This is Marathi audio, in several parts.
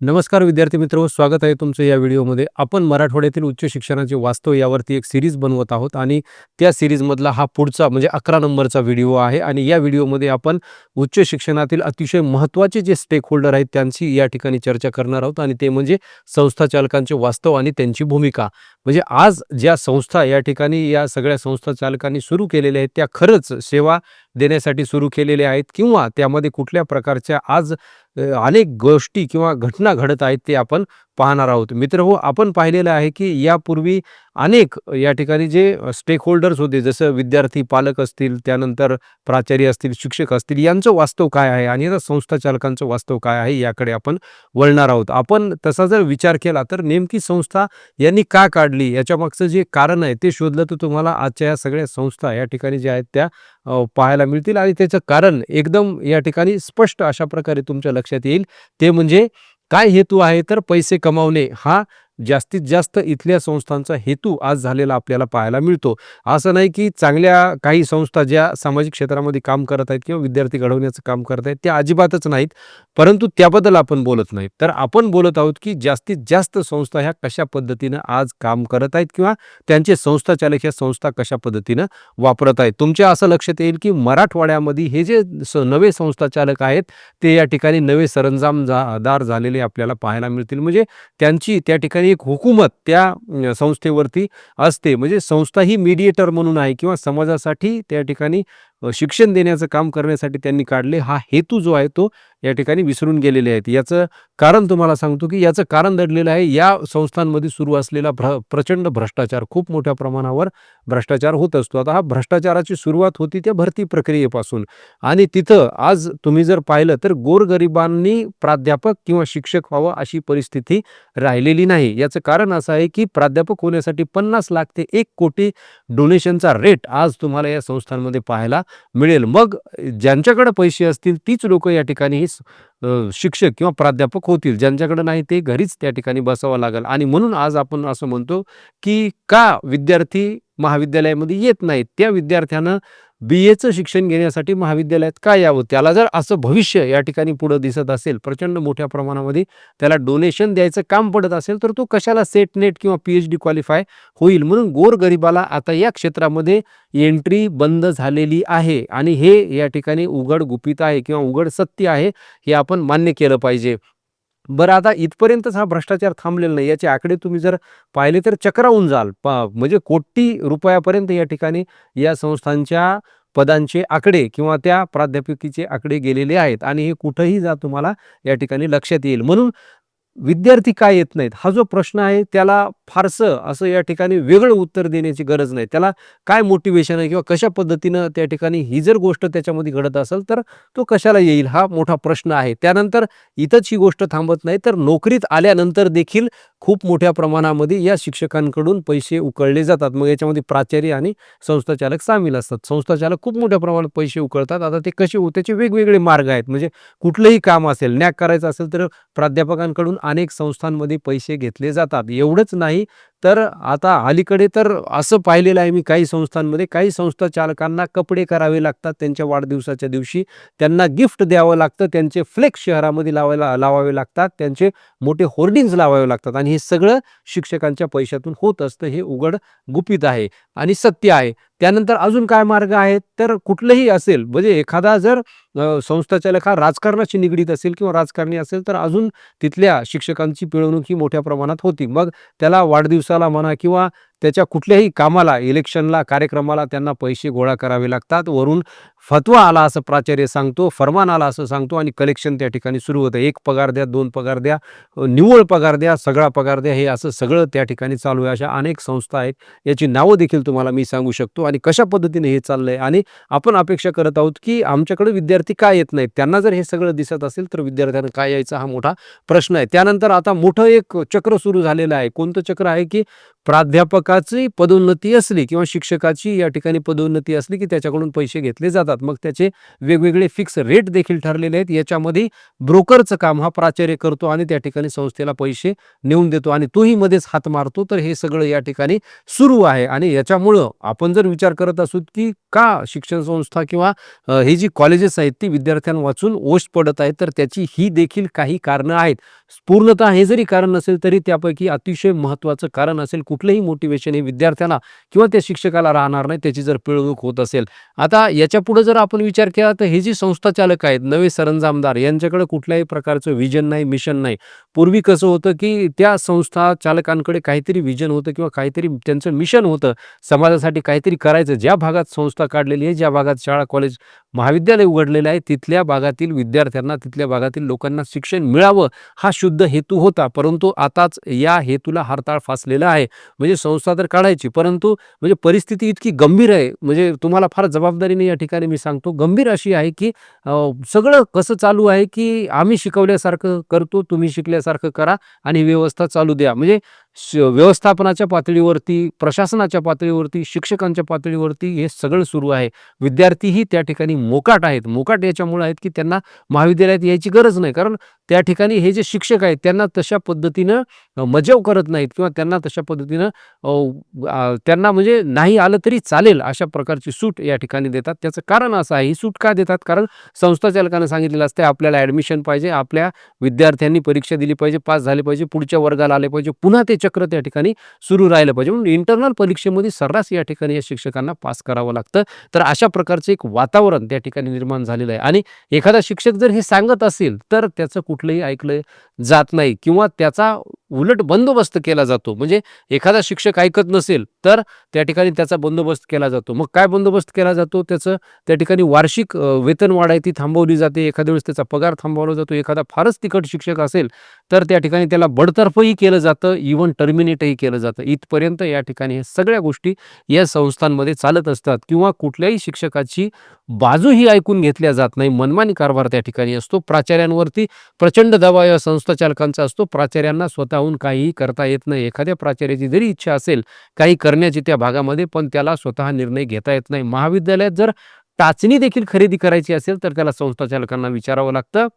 नमस्कार विद्यार्थी मित्र, स्वागत आहे तुमचं या व्हिडिओमध्ये. आपण मराठवाड्यातील उच्च शिक्षणाचे वास्तव यावरती एक सीरीज बनवत आहोत आणि त्या सीरीजमधला हा पुढचा म्हणजे 11 नंबरचा व्हिडिओ आहे आणि या व्हिडिओमध्ये आपण उच्च शिक्षणातील अतिशय महत्त्वाचे जे स्टेक होल्डर आहेत त्यांची या ठिकाणी चर्चा करणार आहोत आणि ते म्हणजे संस्था चालकांचे वास्तव आणि त्यांची भूमिका. म्हणजे आज ज्या संस्था या ठिकाणी या सगळ्या संस्था चालकांनी सुरू केलेल्या आहेत त्या खरंच सेवा देण्यासाठी सुरू केलेल्या आहेत किंवा त्यामध्ये कुठल्या प्रकारच्या आज अनेक गोष्टी किंवा घटना घडत आहेत ते आपण पाहणार आहोत. मित्रहो, आपण पाहिलेलं आहे की यापूर्वी अनेक या ठिकाणी जे स्टेक होल्डर्स होते, जसं विद्यार्थी पालक असतील, त्यानंतर प्राचार्य असतील, शिक्षक असतील, यांचं वास्तव काय आहे आणि आता संस्था चालकांचं वास्तव काय आहे याकडे आपण वळणार आहोत. आपण तसा जर विचार केला तर नेमकी संस्था यांनी का काढली याच्यामागचं जे कारण आहे ते शोधलं तर तुम्हाला आजच्या या सगळ्या संस्था या ठिकाणी ज्या आहेत त्या पाहायला मिळतील आणि त्याचं कारण एकदम या ठिकाणी स्पष्ट अशा प्रकारे तुमच्या लक्षात येईल. ते म्हणजे काय हेतू आहे तर पैसे कमावणे हा जास्तीत जास्त इथल्या संस्थांचा हेतू आज झालेला आपल्याला पाहायला मिळतो. असं नाही की चांगल्या काही संस्था ज्या सामाजिक क्षेत्रामध्ये काम करत आहेत किंवा विद्यार्थी घडवण्याचं काम करत आहेत त्या अजिबातच नाहीत, परंतु त्याबद्दल आपण बोलत नाही. तर आपण बोलत आहोत की जास्तीत जास्त संस्था ह्या कशा पद्धतीनं आज काम करत आहेत किंवा त्यांचे संस्था चालक ह्या संस्था कशा पद्धतीनं वापरत आहेत. तुमच्या असं लक्षात येईल की मराठवाड्यामध्ये हे जे नवे संस्था चालक आहेत ते या ठिकाणी नवे सरंजामदार झालेले आपल्याला पाहायला मिळतील. म्हणजे त्यांची त्या ठिकाणी एक हुकूमत त्या संस्थेवरती असते. म्हणजे संस्था ही मीडिएटर म्हणून आहे किंवा समाजासाठी त्या ठिकाणी शिक्षण देण्याचं काम करण्यासाठी त्यांनी काढले. हा हेतू जो आहे तो या ठिकाणी विसरून गेलेले आहेत. याचं कारण तुम्हाला सांगतो की याचं कारण दडलेलं आहे या संस्थांमध्ये सुरू असलेला प्रचंड भ्रष्टाचार. खूप मोठ्या प्रमाणावर भ्रष्टाचार होत असतो. आता हा भ्रष्टाचाराची सुरुवात होती त्या भरती प्रक्रियेपासून आणि तिथं आज तुम्ही जर पाहिलं तर गोरगरिबांनी प्राध्यापक किंवा शिक्षक व्हावं अशी परिस्थिती राहिलेली नाही. याचं कारण असं आहे की प्राध्यापक होण्यासाठी 50 लाख ते 1 कोटी डोनेशनचा रेट आज तुम्हाला या संस्थांमध्ये पाहायला मिळेल. मग ज्यांच्याकडे पैसे असतील तीच लोक या ठिकाणी शिक्षक किंवा प्राध्यापक होतील. ज्यांच्याकडे नाही ते घरीच त्या ठिकाणी बसावं लागेल आणि म्हणून आज आपण असं म्हणतो की का विद्यार्थी महाविद्यालयामध्ये येत नाहीत. त्या विद्यार्थ्यानं BAचं शिक्षण घेण्यासाठी महाविद्यालयात का यावं? त्याला जर असं भविष्य या ठिकाणी पुढे दिसत असेल, प्रचंड मोठ्या प्रमाणामध्ये त्याला डोनेशन द्यायचं काम पडत असेल, तर तो कशाला सेट नेट किंवा PhD क्वालिफाय होईल. म्हणून गोरगरिबाला आता या क्षेत्रामध्ये एंट्री बंद झालेली आहे आणि हे या ठिकाणी उघड गुपित आहे किंवा उघड सत्य आहे, हे आपण मान्य केलं पाहिजे. बरं, आता इथपर्यंतच हा भ्रष्टाचार थांबलेला नाही. याचे आकडे तुम्ही जर पाहिले तर चक्रावून जाल. म्हणजे कोटी रुपयापर्यंत या ठिकाणी या संस्थांच्या पदांचे आकडे किंवा त्या प्राध्यापकीचे आकडे गेलेले आहेत आणि हे कुठंही जा तुम्हाला या ठिकाणी लक्षात येईल. म्हणून विद्यार्थी का येत नाहीत हा जो प्रश्न आहे त्याला फारसं असं या ठिकाणी वेगळं उत्तर देण्याची गरज नाही. त्याला काय मोटिवेशन आहे किंवा कशा पद्धतीनं त्या ठिकाणी ही जर गोष्ट त्याच्यामध्ये घडत असेल तर तो कशाला येईल हा मोठा प्रश्न आहे. त्यानंतर इथंच ही गोष्ट थांबत नाही तर नोकरीत आल्यानंतर देखील खूप मोठ्या प्रमाणामध्ये या शिक्षकांकडून पैसे उकळले जातात. मग याच्यामध्ये प्राचार्य आणि संस्थाचालक सामील असतात. संस्थाचालक खूप मोठ्या प्रमाणात पैसे उकळतात. आता ते कसे त्याचे वेगवेगळे मार्ग आहेत. म्हणजे कुठलंही काम असेल, नॅक करायचं असेल तर प्राध्यापकांकडून अनेक संस्थांमध्ये पैसे घेतले जातात. एवढंच नाही तर आता अलीकडे तर असं पाहिलेलं आहे मी काही संस्थांमध्ये काही संस्था चालकांना कपडे करावे लागतात त्यांच्या वाढदिवसाच्या दिवशी. त्यांना गिफ्ट द्यावं लागतं. त्यांचे फ्लेक्स शहरामध्ये लावावे लागतात. त्यांचे मोठे होर्डिंग्ज लावावे लागतात आणि हे सगळं शिक्षकांच्या पैशातून होत असतं. हे उघड गुपित आहे आणि सत्य आहे. त्यानंतर अजून काय मार्ग आहेत तर कुठलंही असेल म्हणजे एखादा जर संस्थाचालक हा राजकारणाशी निगडीत असेल किंवा राजकारणी असेल तर अजून तिथल्या शिक्षकांची पिळवणूक ही मोठ्या प्रमाणात होती. मग त्याला वाढदिवसाला म्हणा किंवा त्याच्या कुठल्याही कामाला, इलेक्शनला, कार्यक्रमाला त्यांना पैसे गोळा करावे लागतात. वरून फतवा आला असं प्राचार्य सांगतो, फरमान आला असं सांगतो आणि कलेक्शन त्या ठिकाणी सुरू होतं. 1 पगार द्या, 2 पगार द्या, निव्वळ पगार द्या, सगळा पगार द्या, हे असं सगळं त्या ठिकाणी चालू आहे. अशा अनेक संस्था आहेत. याची नावं देखील तुम्हाला मी सांगू शकतो आणि कशा पद्धतीने हे चाललंय आणि आपण अपेक्षा करत आहोत की आमच्याकडे विद्यार्थी का येत नाहीत. त्यांना जर हे सगळं दिसत असेल तर विद्यार्थ्यांना काय यायचा हा मोठा प्रश्न आहे. त्यानंतर आता मोठं एक चक्र सुरू झालेलं आहे. कोणतं चक्र आहे की प्राध्यापक शिक्षकाची पदोन्नती असली किंवा शिक्षकाची या ठिकाणी पदोन्नती असली की त्याच्याकडून पैसे घेतले जातात. मग त्याचे वेगवेगळे फिक्स रेट देखील ठरलेले आहेत. याच्यामध्ये ब्रोकरचं काम हा प्राचार्य करतो आणि त्या ठिकाणी संस्थेला पैसे नेऊन देतो आणि तोही मध्येच हात मारतो. तर हे सगळं या ठिकाणी सुरू आहे आणि याच्यामुळं आपण जर विचार करत असू की का शिक्षण संस्था किंवा हे जी कॉलेजेस आहेत ती विद्यार्थ्यांना वाचून ओस पडत आहेत, तर त्याची ही देखील काही कारणं आहेत. पूर्णतः हे जरी कारण नसेल तरी त्यापैकी अतिशय महत्त्वाचं कारण असेल. कुठलंही मोटिवेशन हे विद्यार्थ्याला किंवा त्या शिक्षकाला राहणार नाही त्याची जर पिळवणूक होत असेल. आता याच्यापुढे जर आपण विचार केला तर हे जे संस्थाचालक आहेत, नवे सरंजामदार यांच्याकडे कुठल्याही प्रकारचं व्हिजन नाही, मिशन नाही. पूर्वी कसं होतं की त्या संस्था चालकांकडे काहीतरी व्हिजन होतं किंवा काहीतरी त्यांचं मिशन होतं. समाजासाठी काहीतरी करायचं. ज्या भागात संस्था काढलेली आहे, ज्या भागात शाळा, कॉलेज, महाविद्यालय उघडलेलं आहे, तिथल्या भागातील विद्यार्थ्यांना, तिथल्या भागातील लोकांना शिक्षण मिळावं हा शुद्ध हेतू होता. परंतु आताच या हेतूला हरताळ फासलेला आहे. म्हणजे संस्था तर काढायची, परंतु म्हणजे परिस्थिती इतकी गंभीर आहे, म्हणजे तुम्हाला फार जबाबदारीने या ठिकाणी मी सांगतो, गंभीर अशी आहे की सगळं कसं चालू आहे की आम्ही शिकवल्यासारखं करतो, तुम्ही शिकल्यासारखं करा आणि व्यवस्था चालू द्या. म्हणजे व्यवस्थापनाच्या पातळीवरती, प्रशासनाच्या पातळीवरती, शिक्षकांच्या पातळीवरती हे सगळं सुरू आहे. विद्यार्थीही त्या ठिकाणी मोकाट आहेत. मोकाट याच्यामुळे आहेत की त्यांना महाविद्यालयात यायची गरज नाही. कारण त्या ठिकाणी हे जे शिक्षक आहेत त्यांना तशा पद्धतीनं मजाव करत नाहीत किंवा त्यांना तशा पद्धतीनं त्यांना म्हणजे नाही आलं तरी चालेल अशा प्रकारची सूट या ठिकाणी देतात. त्याचं कारण असं आहे, ही सूट का देतात? कारण संस्थाचालकांना सांगितलेलं असतं आपल्याला ॲडमिशन पाहिजे, आपल्या विद्यार्थ्यांनी परीक्षा दिली पाहिजे, पास झाले पाहिजे, पुढच्या वर्गाला आले पाहिजे, पुन्हा ते चक्र त्या ठिकाणी सुरू राहिलं पाहिजे. म्हणून इंटरनल परीक्षेमध्ये सर्रास या ठिकाणी या शिक्षकांना पास करावं लागतं. तर अशा प्रकारचं एक वातावरण त्या ठिकाणी निर्माण झालेलं आहे आणि एखादा शिक्षक जर हे सांगत असेल तर त्याचं कुठलंही ऐकलं जात नाही किंवा त्याचा उलट बंदोबस्त केला जातो. म्हणजे एखादा शिक्षक ऐकत नसेल तर त्या ठिकाणी त्याचा बंदोबस्त केला जातो. मग काय बंदोबस्त केला जातो? त्याचं त्या ठिकाणी वार्षिक वेतनवाढ आहे ती थांबवली जाते. एखाद्या वेळेस त्याचा पगार थांबवला जातो. एखादा फारच तिखट शिक्षक असेल तर त्या ठिकाणी त्याला बडतर्फही केलं जातं, इव्हन टर्मिनेटही केलं जातं. इथपर्यंत या ठिकाणी हे सगळ्या गोष्टी या संस्थांमध्ये चालत असतात किंवा कुठल्याही शिक्षकाची बाजूही ऐकून घेतल्या जात नाही. मनमानी कारभार त्या ठिकाणी असतो. प्राचार्यांवरती प्रचंड दबाव या संस्थाचालकांचा असतो. प्राचार्यांना स्वतःहून काहीही करता येत नाही. एखाद्या प्राचार्याची जरी इच्छा असेल काही करण्याची त्या भागामध्ये, पण त्याला स्वतः निर्णय घेता येत नाही. महाविद्यालयात जर टाचणी देखील खरेदी करायची असेल तर त्याला संस्थाचालकांना विचारावं लागतं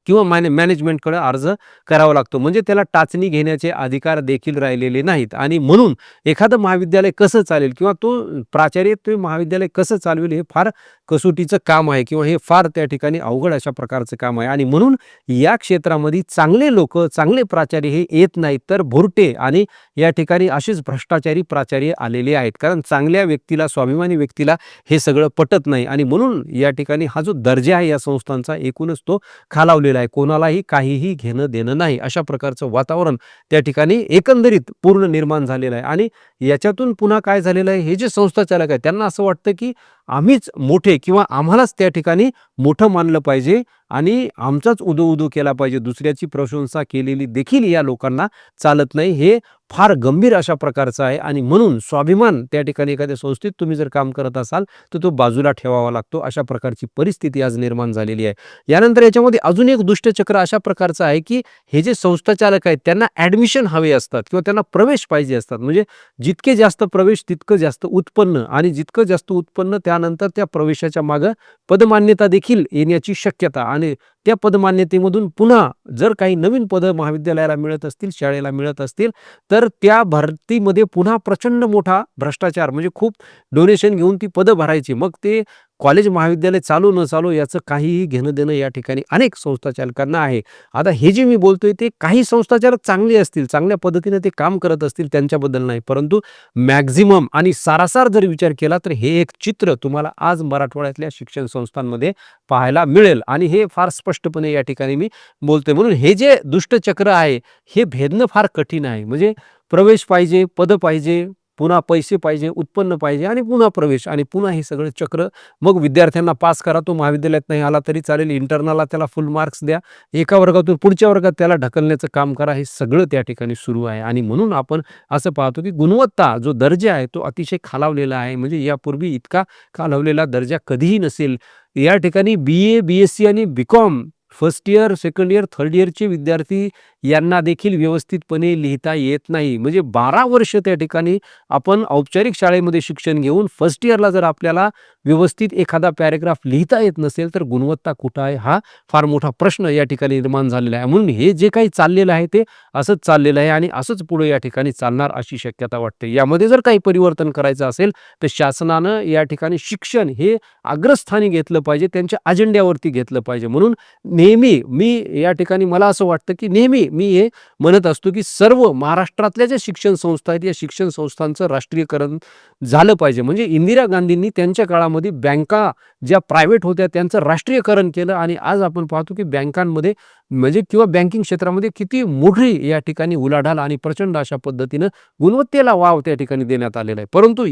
किंवा मॅनेजमेंटकडे अर्ज करावा लागतो. म्हणजे त्याला टाचणी घेण्याचे अधिकार देखील राहिलेले नाहीत आणि म्हणून एखादं महाविद्यालय कसं चालेल किंवा तो प्राचार्य ते महाविद्यालय कसं चालवेल हे फार कसोटीचं काम आहे किंवा हे फार त्या ठिकाणी अवघड अशा प्रकारचं काम आहे आणि म्हणून या क्षेत्रामध्ये चांगले लोक, चांगले प्राचार्य हे येत नाहीत, तर भुरटे आणि या ठिकाणी असेच भ्रष्टाचारी प्राचार्य आलेले आहेत. कारण चांगल्या व्यक्तीला, स्वाभिमानी व्यक्तीला हे सगळं पटत नाही आणि म्हणून या ठिकाणी हा जो दर्जा आहे या संस्थांचा एकूणच तो खालावलेला आहे. कोणालाही काहीही घेणं देणं नाही अशा प्रकारचं वातावरण त्या ठिकाणी एकंदरीत पूर्ण निर्माण झालेलं आहे आणि याच्यातून पुन्हा काय झालेलं आहे, हे जे संस्थाचालक आहेत त्यांना असं वाटतं की आम्हीच मोठे किंवा आम्हालाच त्या ठिकाणी मोठं मानलं पाहिजे आणि आमचाच उदो केला पाहिजे. दुसऱ्याची प्रशंसा केलेली देखील या लोकांना चालत नाही. हे फार गंभीर अशा प्रकारचं आहे आणि म्हणून स्वाभिमान त्या ठिकाणी एखाद्या संस्थेत तुम्ही जर काम करत असाल तर तो बाजूला ठेवावा लागतो. अशा प्रकारची परिस्थिती आज निर्माण झालेली आहे. यानंतर याच्यामध्ये अजून एक दुष्टचक्र अशा प्रकारचं आहे की हे जे संस्थाचालक आहेत त्यांना ॲडमिशन हवे असतात किंवा त्यांना प्रवेश पाहिजे असतात. म्हणजे जितके जास्त प्रवेश तितकं जास्त उत्पन्न आणि जितकं जास्त उत्पन्न त्यानंतर त्या प्रवेशाच्या मागं पदमान्यता देखील येण्याची शक्यता आणि त्या पदमान्यतेमधून पुन्हा जर काही नवीन पद महाविद्यालयाला मिळत असतील, शाळेला मिळत असतील तर त्या भरतीमध्ये पुन्हा प्रचंड मोठा भ्रष्टाचार, म्हणजे खूप डोनेशन घेऊन ती पदं भरायची. मग ते कॉलेज महाविद्यालय चालू न चालू याचं काहीही घेणं देणं या ठिकाणी अनेक संस्थाचालकांना आहे. आता हे जे मी बोलतोय ते काही संस्थाचालक चांगले असतील, चांगल्या पद्धतीने ते काम करत असतील त्यांच्याबद्दल नाही, परंतु मॅक्झिमम आणि सारासार जर विचार केला तर हे एक चित्र तुम्हाला आज मराठवाड्यातल्या शिक्षण संस्थांमध्ये पाहायला मिळेल आणि हे फार स्पष्टपणे या ठिकाणी मी बोलतोय. म्हणून हे जे दुष्टचक्र आहे हे भेदणं फार कठीण आहे. म्हणजे प्रवेश पाहिजे, पद पाहिजे, पुन्हा पैसे पाहिजे, उत्पन्न पाहिजे आणि पुन्हा प्रवेश आणि पुन्हा हे सगळं चक्र. मग विद्यार्थ्यांना पास करा, तो महाविद्यालयात नाही आला तरी चालेल, इंटरनलला त्याला फुल मार्क्स द्या, एका वर्गातून पुढच्या वर्गात त्याला ढकलण्याचं काम करा. हे सगळं त्या ठिकाणी सुरू आहे आणि म्हणून आपण असं पाहतो की गुणवत्ता जो दर्जा आहे तो अतिशय खालावलेला आहे. म्हणजे यापूर्वी इतका खालावलेला दर्जा कधीही नसेल. या ठिकाणी BA, BSc आणि BCom first year, second year, third इयरचे विद्यार्थी यांना देखील व्यवस्थितपणे लिहिता येत नाही. म्हणजे 12 वर्ष त्या ठिकाणी आपण औपचारिक शाळेमध्ये शिक्षण घेऊन फर्स्ट इयरला जर आपल्याला व्यवस्थित एखादा पॅराग्राफ लिहिता येत नसेल, तर गुणवत्ता कुठं आहे? हा फार मोठा प्रश्न या ठिकाणी निर्माण झालेला आहे. म्हणून हे जे काही चाललेलं आहे ते असंच चाललेलं आहे आणि असंच पुढे या ठिकाणी चालणार अशी शक्यता वाटते. यामध्ये जर काही परिवर्तन करायचं असेल, तर शासनानं या ठिकाणी शिक्षण हे अग्रस्थानी घेतलं पाहिजे, त्यांच्या अजेंड्यावरती घेतलं पाहिजे. म्हणून नेहमी मी या ठिकाणी मला असं वाटतं, की नेहमी मी हे म्हणत असतो, की सर्व महाराष्ट्रातल्या ज्या शिक्षण संस्था आहेत, या शिक्षण संस्थांचं राष्ट्रीयकरण झालं पाहिजे. म्हणजे इंदिरा गांधींनी त्यांच्या काळामध्ये बँका ज्या प्रायव्हेट होत्या त्यांचं राष्ट्रीयकरण केलं आणि आज आपण पाहतो, की बँकांमध्ये म्हणजे किंवा बँकिंग क्षेत्रामध्ये किती मोठी या ठिकाणी उलाढाल आणि प्रचंड अशा पद्धतीनं गुणवत्तेला वाव त्या ठिकाणी देण्यात आलेला आहे. परंतु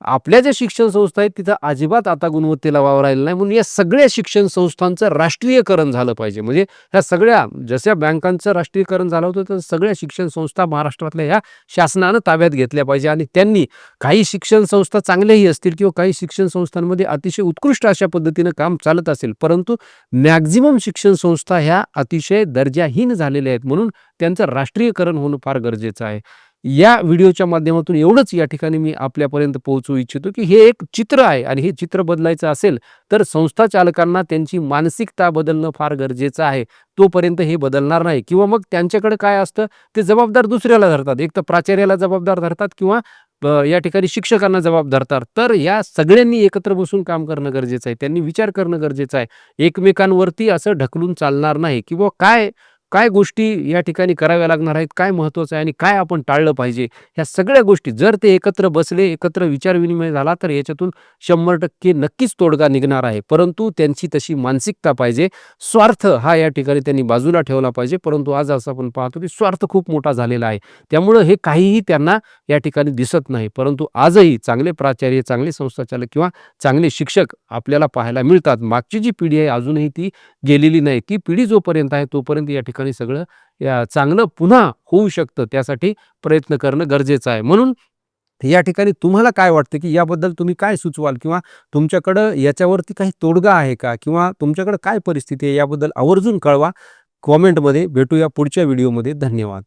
आपल्या ज्या शिक्षण संस्था आहेत तिथं अजिबात आता गुणवत्तेला वाव राहिला नाही. म्हणून या सगळ्या शिक्षण संस्थांचं राष्ट्रीयकरण झालं पाहिजे. म्हणजे ह्या सगळ्या जशा बँकांचं राष्ट्रीयकरण झालं होतं, तर सगळ्या शिक्षण संस्था महाराष्ट्रातल्या ह्या शासनानं ताब्यात घेतल्या पाहिजे आणि त्यांनी काही शिक्षण संस्था चांगल्याही असतील किंवा काही शिक्षण संस्थांमध्ये अतिशय उत्कृष्ट अशा पद्धतीनं काम चालत असेल, परंतु मॅक्झिमम शिक्षण संस्था ह्या अतिशय दर्जाहीन झालेल्या आहेत. म्हणून त्यांचं राष्ट्रीयकरण होणं फार गरजेचं आहे. या व्हिडिओच्या माध्यमातून एवढंच या ठिकाणी मी आपल्यापर्यंत पोहोचवू इच्छितो, की हे एक चित्र आहे आणि हे चित्र बदलायचं असेल, तर संस्था चालकांना त्यांची मानसिकता बदलणं फार गरजेचं आहे. तोपर्यंत हे बदलणार नाही किंवा मग त्यांच्याकडे काय असतं, ते जबाबदार दुसऱ्याला धरतात. एक तर प्राचार्याला जबाबदार धरतात किंवा या ठिकाणी शिक्षकांना जबाबदार धरतात. तर या सगळ्यांनी एकत्र बसून काम करणं गरजेचं आहे. त्यांनी विचार करणं गरजेचं आहे. एकमेकांवरती असं ढकलून चालणार नाही किंवा काय काय गोष्टी या ठिकाणी कराव्या लागणार आहेत, काय महत्त्वाचं आहे आणि काय आपण टाळलं पाहिजे. ह्या सगळ्या गोष्टी जर ते एकत्र बसले, एकत्र विचार-विनिमय झाला, तर याच्यातून 100% नक्कीच तोडगा निघणार आहे. परंतु त्यांची तशी मानसिकता पाहिजे. स्वार्थ हा या ठिकाणी त्यांनी बाजूला ठेवला पाहिजे. परंतु आज असं आपण पाहतो, की स्वार्थ खूप मोठा झालेला आहे. त्यामुळं हे काहीही त्यांना या ठिकाणी दिसत नाही. परंतु आजही चांगले प्राचार्य, चांगले संस्थाचालक किंवा चांगले शिक्षक आपल्याला पाहायला मिळतात. मागची जी पिढी आहे अजूनही ती गेलेली नाही. ती पिढी जोपर्यंत आहे तोपर्यंत या ठिकाणी सगळं चांगलं पुन्हा होऊ शकतं. त्यासाठी प्रयत्न करणं गरजेचं आहे. म्हणून या ठिकाणी तुम्हाला काय वाटतं, की याबद्दल तुम्ही काय सुचवाल किंवा तुमच्याकडं याच्यावरती काही तोडगा आहे का? किंवा तुमच्याकडे काय परिस्थिती आहे याबद्दल आवर्जून कळवा. कॉमेंटमध्ये भेटूया पुढच्या व्हिडिओमध्ये. धन्यवाद.